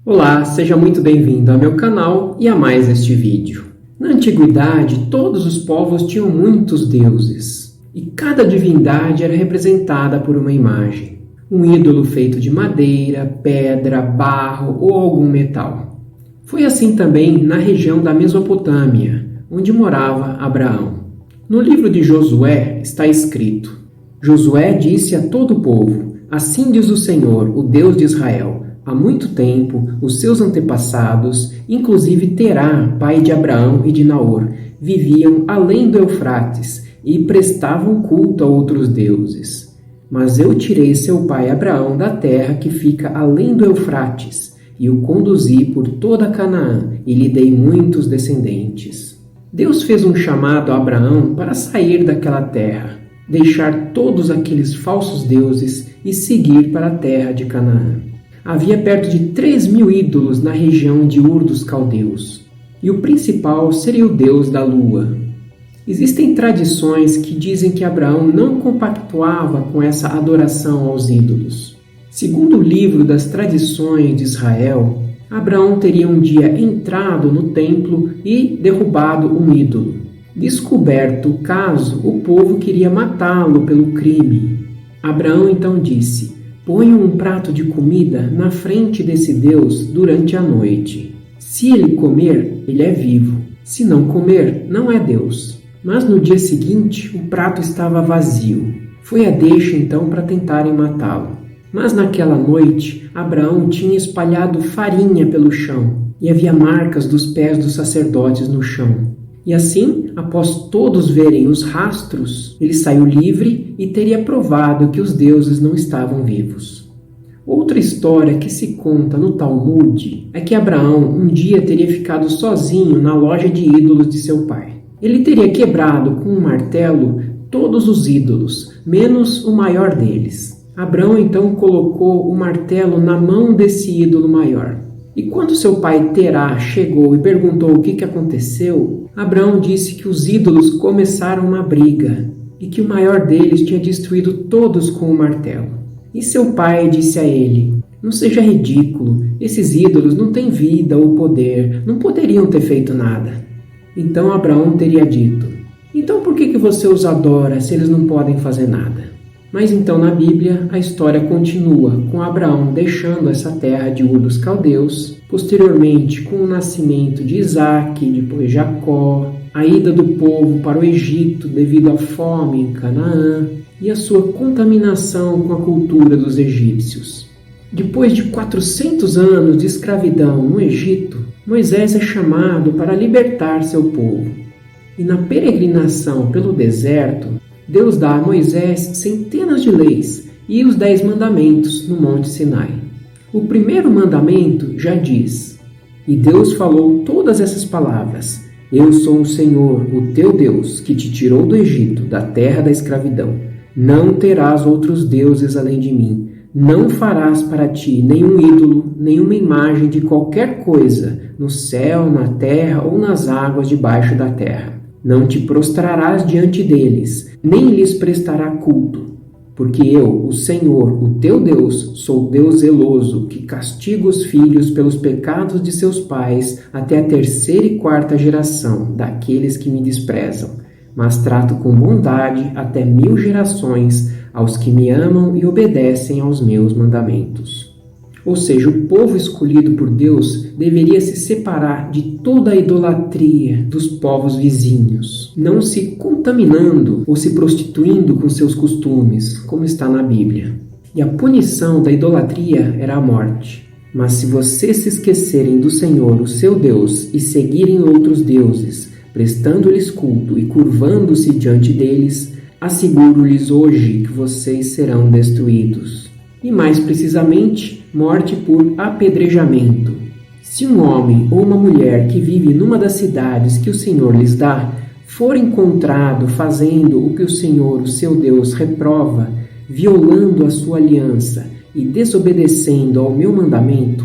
Olá, seja muito bem-vindo ao meu canal e a mais este vídeo. Na antiguidade, todos os povos tinham muitos deuses, e cada divindade era representada por uma imagem. Um ídolo feito de madeira, pedra, barro ou algum metal. Foi assim também na região da Mesopotâmia, onde morava Abraão. No livro de Josué está escrito: Josué disse a todo o povo: Assim diz o Senhor, o Deus de Israel: há muito tempo, os seus antepassados, inclusive Terá, pai de Abraão e de Naor, viviam além do Eufrates e prestavam culto a outros deuses. Mas eu tirei seu pai Abraão da terra que fica além do Eufrates e o conduzi por toda Canaã e lhe dei muitos descendentes. Deus fez um chamado a Abraão para sair daquela terra, deixar todos aqueles falsos deuses e seguir para a terra de Canaã. Havia perto de 3.000 ídolos na região de Ur dos Caldeus, e o principal seria o deus da lua. Existem tradições que dizem que Abraão não compactuava com essa adoração aos ídolos. Segundo o livro das tradições de Israel, Abraão teria um dia entrado no templo e derrubado um ídolo. Descoberto o caso, o povo queria matá-lo pelo crime. Abraão então disse: ponham um prato de comida na frente desse Deus durante a noite. Se ele comer, ele é vivo. Se não comer, não é Deus. Mas no dia seguinte, o prato estava vazio. Foi a deixa então para tentarem matá-lo. Mas naquela noite, Abraão tinha espalhado farinha pelo chão e havia marcas dos pés dos sacerdotes no chão. E assim, após todos verem os rastros, ele saiu livre e teria provado que os deuses não estavam vivos. Outra história que se conta no Talmud é que Abraão um dia teria ficado sozinho na loja de ídolos de seu pai. Ele teria quebrado com um martelo todos os ídolos, menos o maior deles. Abraão então colocou o martelo na mão desse ídolo maior. E quando seu pai Terá chegou e perguntou o que aconteceu, Abraão disse que os ídolos começaram uma briga e que o maior deles tinha destruído todos com o martelo. E seu pai disse a ele: não seja ridículo, esses ídolos não têm vida ou poder, não poderiam ter feito nada. Então Abraão teria dito: então por que você os adora se eles não podem fazer nada? Mas então na Bíblia a história continua com Abraão deixando essa terra de Ur dos Caldeus, posteriormente com o nascimento de Isaac, depois Jacó, a ida do povo para o Egito devido à fome em Canaã e a sua contaminação com a cultura dos egípcios. Depois de 400 anos de escravidão no Egito, Moisés é chamado para libertar seu povo. E na peregrinação pelo deserto, Deus dá a Moisés centenas de leis e os 10 mandamentos no Monte Sinai. O primeiro mandamento já diz: e Deus falou todas essas palavras: eu sou o Senhor, o teu Deus, que te tirou do Egito, da terra da escravidão. Não terás outros deuses além de mim. Não farás para ti nenhum ídolo, nenhuma imagem de qualquer coisa, no céu, na terra ou nas águas debaixo da terra. Não te prostrarás diante deles, nem lhes prestará culto. Porque eu, o Senhor, o teu Deus, sou Deus zeloso, que castiga os filhos pelos pecados de seus pais até a 3ª e 4ª geração daqueles que me desprezam, mas trato com bondade até 1000 gerações aos que me amam e obedecem aos meus mandamentos. Ou seja, o povo escolhido por Deus deveria se separar de toda a idolatria dos povos vizinhos, não se contaminando ou se prostituindo com seus costumes, como está na Bíblia. E a punição da idolatria era a morte. Mas se vocês se esquecerem do Senhor, o seu Deus, e seguirem outros deuses, prestando-lhes culto e curvando-se diante deles, asseguro-lhes hoje que vocês serão destruídos. E mais precisamente, morte por apedrejamento. Se um homem ou uma mulher que vive numa das cidades que o Senhor lhes dá, for encontrado fazendo o que o Senhor, o seu Deus, reprova, violando a sua aliança e desobedecendo ao meu mandamento,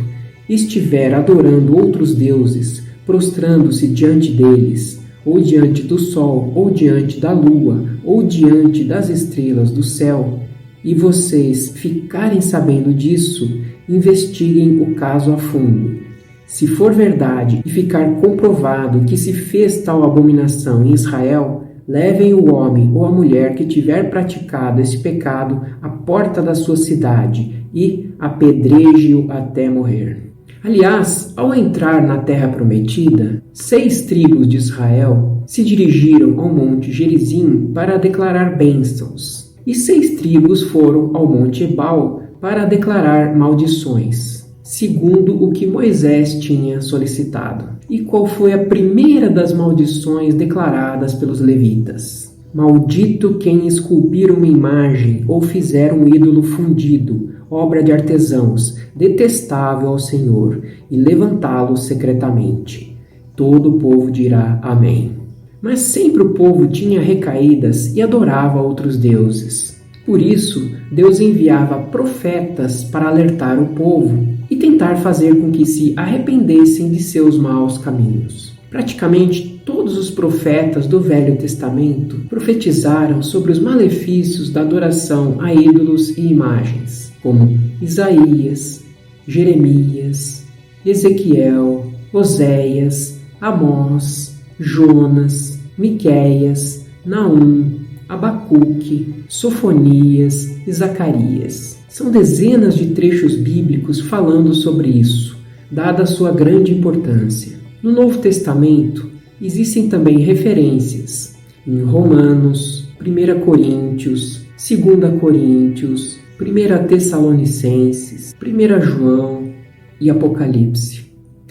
estiver adorando outros deuses, prostrando-se diante deles, ou diante do sol, ou diante da lua, ou diante das estrelas do céu, e vocês ficarem sabendo disso, investiguem o caso a fundo. Se for verdade e ficar comprovado que se fez tal abominação em Israel, levem o homem ou a mulher que tiver praticado esse pecado à porta da sua cidade e apedreje-o até morrer. Aliás, ao entrar na terra prometida, 6 tribos de Israel se dirigiram ao monte Gerizim para declarar bênçãos, e 6 tribos foram ao monte Ebal para declarar maldições, segundo o que Moisés tinha solicitado. E qual foi a primeira das maldições declaradas pelos levitas? Maldito quem esculpir uma imagem ou fizer um ídolo fundido, obra de artesãos, detestável ao Senhor, e levantá-lo secretamente. Todo o povo dirá amém. Mas sempre o povo tinha recaídas e adorava outros deuses. Por isso, Deus enviava profetas para alertar o povo e tentar fazer com que se arrependessem de seus maus caminhos. Praticamente todos os profetas do Velho Testamento profetizaram sobre os malefícios da adoração a ídolos e imagens, como Isaías, Jeremias, Ezequiel, Oséias, Amós, Jonas, Miqueias, Naum, Abacuque, Sofonias e Zacarias. São dezenas de trechos bíblicos falando sobre isso, dada a sua grande importância. No Novo Testamento, existem também referências em Romanos, 1 Coríntios, 2 Coríntios, 1 Tessalonicenses, 1 João e Apocalipse.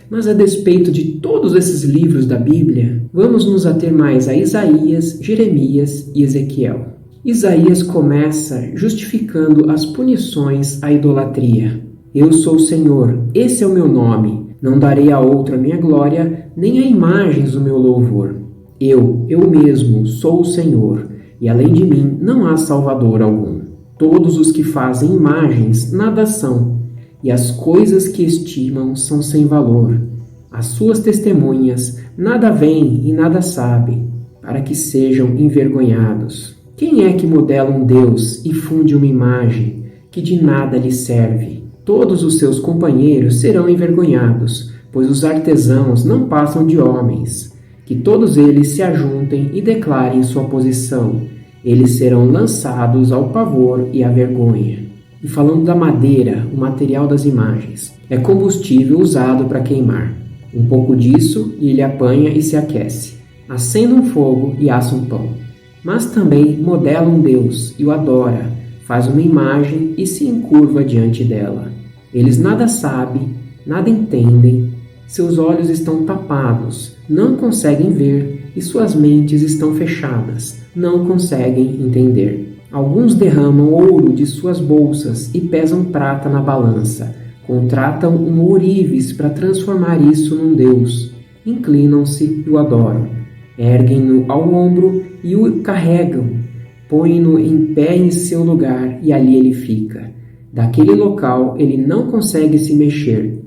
Mas a despeito de todos esses livros da Bíblia, vamos nos ater mais a Isaías, Jeremias e Ezequiel. Isaías começa justificando as punições à idolatria. Eu sou o Senhor, esse é o meu nome. Não darei a outro a minha glória, nem a imagens o meu louvor. Eu mesmo, sou o Senhor, e além de mim não há salvador algum. Todos os que fazem imagens nada são, e as coisas que estimam são sem valor. As suas testemunhas nada veem e nada sabem, para que sejam envergonhados. Quem é que modela um Deus e funde uma imagem que de nada lhe serve? Todos os seus companheiros serão envergonhados, pois os artesãos não passam de homens. Que todos eles se ajuntem e declarem sua posição. Eles serão lançados ao pavor e à vergonha. E falando da madeira, o material das imagens, é combustível usado para queimar. Um pouco disso e ele apanha e se aquece. Acenda um fogo e assa um pão. Mas também modela um Deus e o adora, faz uma imagem e se encurva diante dela. Eles nada sabem, nada entendem, seus olhos estão tapados, não conseguem ver e suas mentes estão fechadas, não conseguem entender. Alguns derramam ouro de suas bolsas e pesam prata na balança, contratam um ourives para transformar isso num deus, inclinam-se e o adoram, erguem-no ao ombro e o carregam, põem-no em pé em seu lugar e ali ele fica. Daquele local ele não consegue se mexer.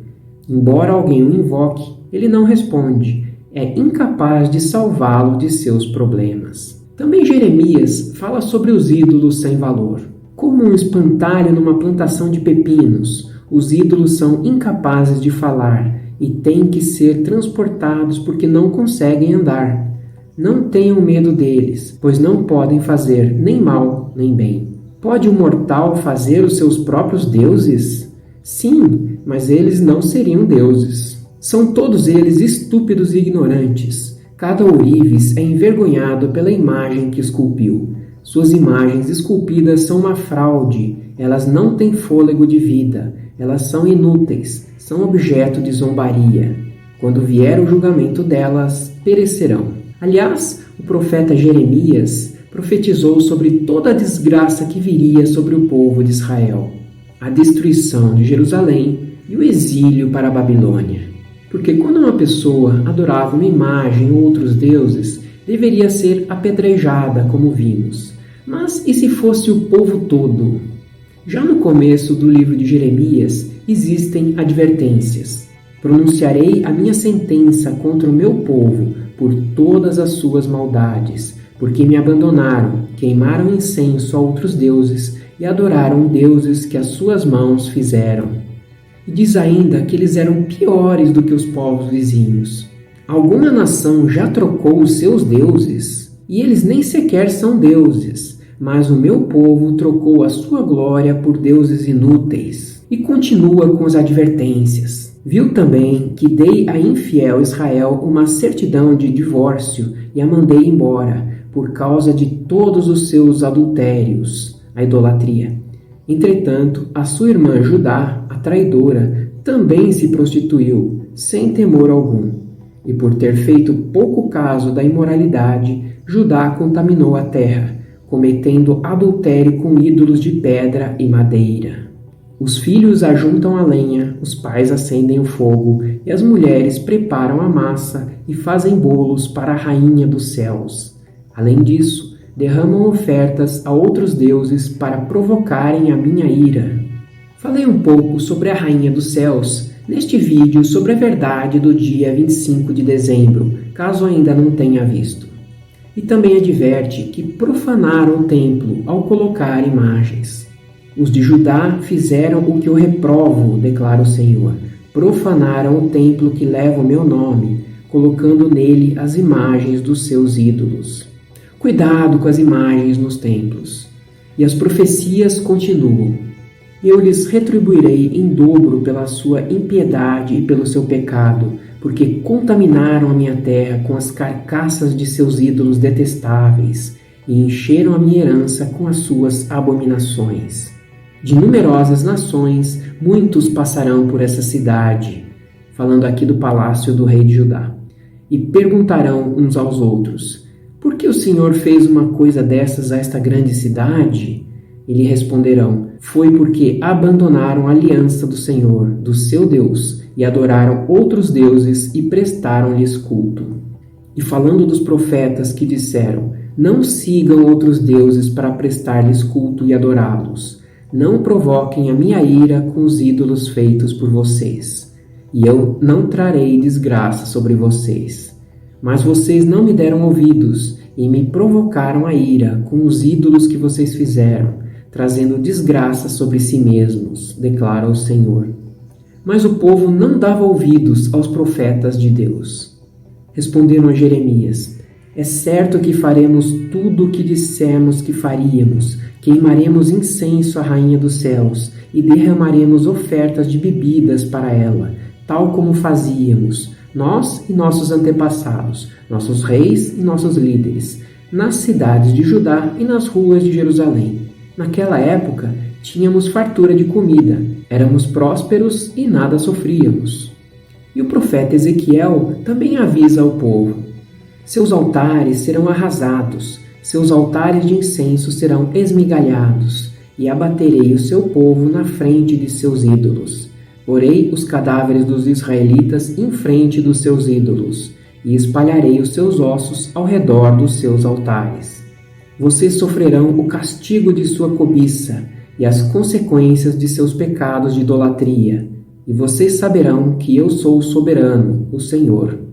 Embora alguém o invoque, ele não responde. É incapaz de salvá-lo de seus problemas. Também Jeremias fala sobre os ídolos sem valor. Como um espantalho numa plantação de pepinos, os ídolos são incapazes de falar e têm que ser transportados porque não conseguem andar. Não tenham medo deles, pois não podem fazer nem mal nem bem. Pode um mortal fazer os seus próprios deuses? Sim, mas eles não seriam deuses. São todos eles estúpidos e ignorantes. Cada ourives é envergonhado pela imagem que esculpiu. Suas imagens esculpidas são uma fraude. Elas não têm fôlego de vida. Elas são inúteis. São objeto de zombaria. Quando vier o julgamento delas, perecerão. Aliás, o profeta Jeremias profetizou sobre toda a desgraça que viria sobre o povo de Israel, a destruição de Jerusalém e o exílio para a Babilônia. Porque quando uma pessoa adorava uma imagem ou outros deuses, deveria ser apedrejada, como vimos. Mas e se fosse o povo todo? Já no começo do livro de Jeremias existem advertências. Pronunciarei a minha sentença contra o meu povo por todas as suas maldades, porque me abandonaram, queimaram incenso a outros deuses e adoraram deuses que as suas mãos fizeram. E diz ainda que eles eram piores do que os povos vizinhos. Alguma nação já trocou os seus deuses? E eles nem sequer são deuses, mas o meu povo trocou a sua glória por deuses inúteis. E continua com as advertências. Viu também que dei a infiel Israel uma certidão de divórcio e a mandei embora, por causa de todos os seus adultérios, a idolatria. Entretanto, a sua irmã Judá, a traidora, também se prostituiu, sem temor algum. E por ter feito pouco caso da imoralidade, Judá contaminou a terra, cometendo adultério com ídolos de pedra e madeira. Os filhos ajuntam a lenha, os pais acendem o fogo, e as mulheres preparam a massa e fazem bolos para a rainha dos céus. Além disso, derramam ofertas a outros deuses para provocarem a minha ira. Falei um pouco sobre a rainha dos céus neste vídeo sobre a verdade do dia 25 de dezembro, caso ainda não tenha visto. E também adverte que profanaram o templo ao colocar imagens. Os de Judá fizeram o que eu reprovo, declara o Senhor. Profanaram o templo que leva o meu nome, colocando nele as imagens dos seus ídolos. Cuidado com as imagens nos templos. E as profecias continuam. Eu lhes retribuirei em dobro pela sua impiedade e pelo seu pecado, porque contaminaram a minha terra com as carcaças de seus ídolos detestáveis e encheram a minha herança com as suas abominações. De numerosas nações, muitos passarão por essa cidade, falando aqui do palácio do rei de Judá, e perguntarão uns aos outros: por que o Senhor fez uma coisa dessas a esta grande cidade? E lhe responderão: foi porque abandonaram a aliança do Senhor, do seu Deus, e adoraram outros deuses e prestaram-lhes culto. E falando dos profetas que disseram: não sigam outros deuses para prestar-lhes culto e adorá-los. Não provoquem a minha ira com os ídolos feitos por vocês, e eu não trarei desgraça sobre vocês. Mas vocês não me deram ouvidos e me provocaram a ira com os ídolos que vocês fizeram, trazendo desgraça sobre si mesmos, declara o Senhor. Mas o povo não dava ouvidos aos profetas de Deus. Responderam a Jeremias: é certo que faremos tudo o que dissemos que faríamos, queimaremos incenso à rainha dos céus e derramaremos ofertas de bebidas para ela, tal como fazíamos, nós e nossos antepassados, nossos reis e nossos líderes, nas cidades de Judá e nas ruas de Jerusalém. Naquela época, tínhamos fartura de comida, éramos prósperos e nada sofríamos. E o profeta Ezequiel também avisa ao povo: seus altares serão arrasados, seus altares de incenso serão esmigalhados, e abaterei o seu povo na frente de seus ídolos. Porei os cadáveres dos israelitas em frente dos seus ídolos, e espalharei os seus ossos ao redor dos seus altares. Vocês sofrerão o castigo de sua cobiça e as consequências de seus pecados de idolatria, e vocês saberão que eu sou o soberano, o Senhor.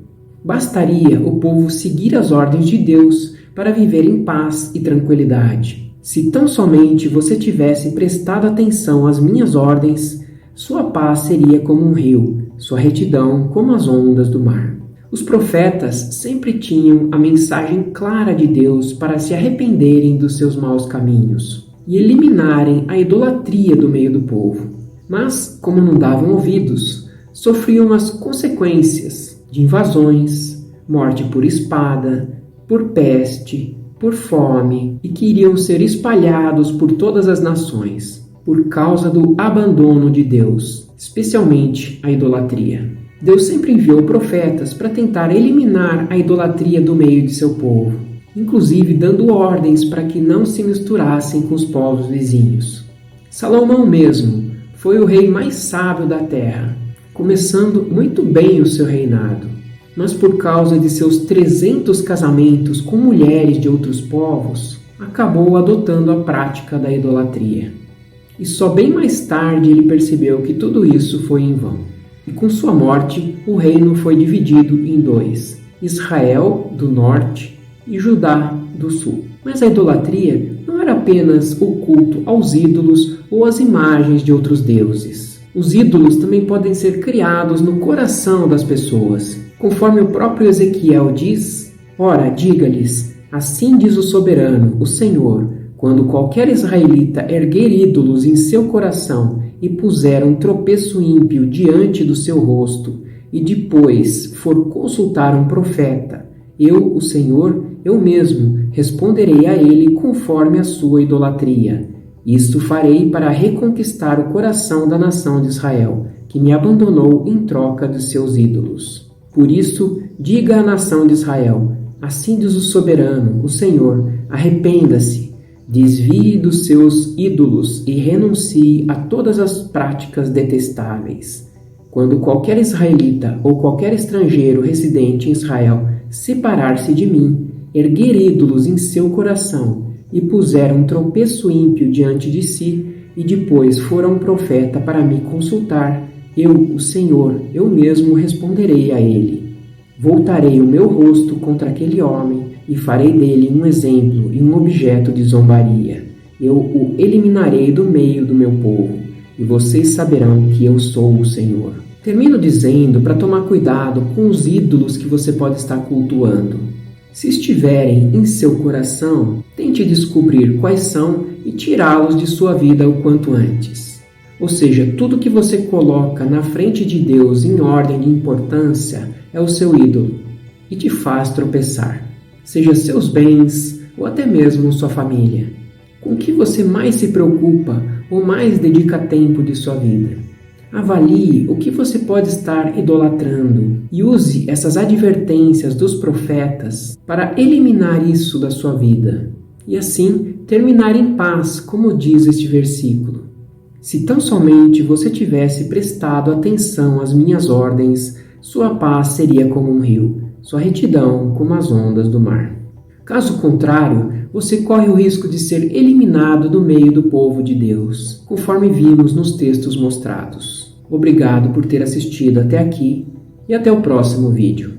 Bastaria o povo seguir as ordens de Deus para viver em paz e tranquilidade. Se tão somente você tivesse prestado atenção às minhas ordens, sua paz seria como um rio, sua retidão como as ondas do mar. Os profetas sempre tinham a mensagem clara de Deus para se arrependerem dos seus maus caminhos e eliminarem a idolatria do meio do povo. Mas, como não davam ouvidos, sofriam as consequências de invasões, morte por espada, por peste, por fome, e que iriam ser espalhados por todas as nações, por causa do abandono de Deus, especialmente a idolatria. Deus sempre enviou profetas para tentar eliminar a idolatria do meio de seu povo, inclusive dando ordens para que não se misturassem com os povos vizinhos. Salomão mesmo foi o rei mais sábio da terra, começando muito bem o seu reinado, mas por causa de seus 300 casamentos com mulheres de outros povos, acabou adotando a prática da idolatria. E só bem mais tarde ele percebeu que tudo isso foi em vão. E com sua morte, o reino foi dividido em dois: Israel, do norte, e Judá, do sul. Mas a idolatria não era apenas o culto aos ídolos ou às imagens de outros deuses. Os ídolos também podem ser criados no coração das pessoas. Conforme o próprio Ezequiel diz, ora, diga-lhes, assim diz o soberano, o Senhor, quando qualquer israelita erguer ídolos em seu coração e puser um tropeço ímpio diante do seu rosto, e depois for consultar um profeta, eu, o Senhor, eu mesmo responderei a ele conforme a sua idolatria. Isto farei para reconquistar o coração da nação de Israel, que me abandonou em troca de seus ídolos. Por isso, diga à nação de Israel, assim diz o soberano, o Senhor, arrependa-se, desvie dos seus ídolos e renuncie a todas as práticas detestáveis. Quando qualquer israelita ou qualquer estrangeiro residente em Israel separar-se de mim, erguer ídolos em seu coração e puser um tropeço ímpio diante de si, e depois for a um profeta para me consultar, eu, o Senhor, eu mesmo responderei a ele. Voltarei o meu rosto contra aquele homem e farei dele um exemplo e um objeto de zombaria. Eu o eliminarei do meio do meu povo, e vocês saberão que eu sou o Senhor. Termino dizendo para tomar cuidado com os ídolos que você pode estar cultuando. Se estiverem em seu coração, tente descobrir quais são e tirá-los de sua vida o quanto antes. Ou seja, tudo que você coloca na frente de Deus em ordem de importância é o seu ídolo e te faz tropeçar. Seja seus bens ou até mesmo sua família. Com o que você mais se preocupa ou mais dedica tempo de sua vida? Avalie o que você pode estar idolatrando e use essas advertências dos profetas para eliminar isso da sua vida e assim terminar em paz, como diz este versículo. Se tão somente você tivesse prestado atenção às minhas ordens, sua paz seria como um rio, sua retidão como as ondas do mar. Caso contrário, você corre o risco de ser eliminado do meio do povo de Deus, conforme vimos nos textos mostrados. Obrigado por ter assistido até aqui e até o próximo vídeo.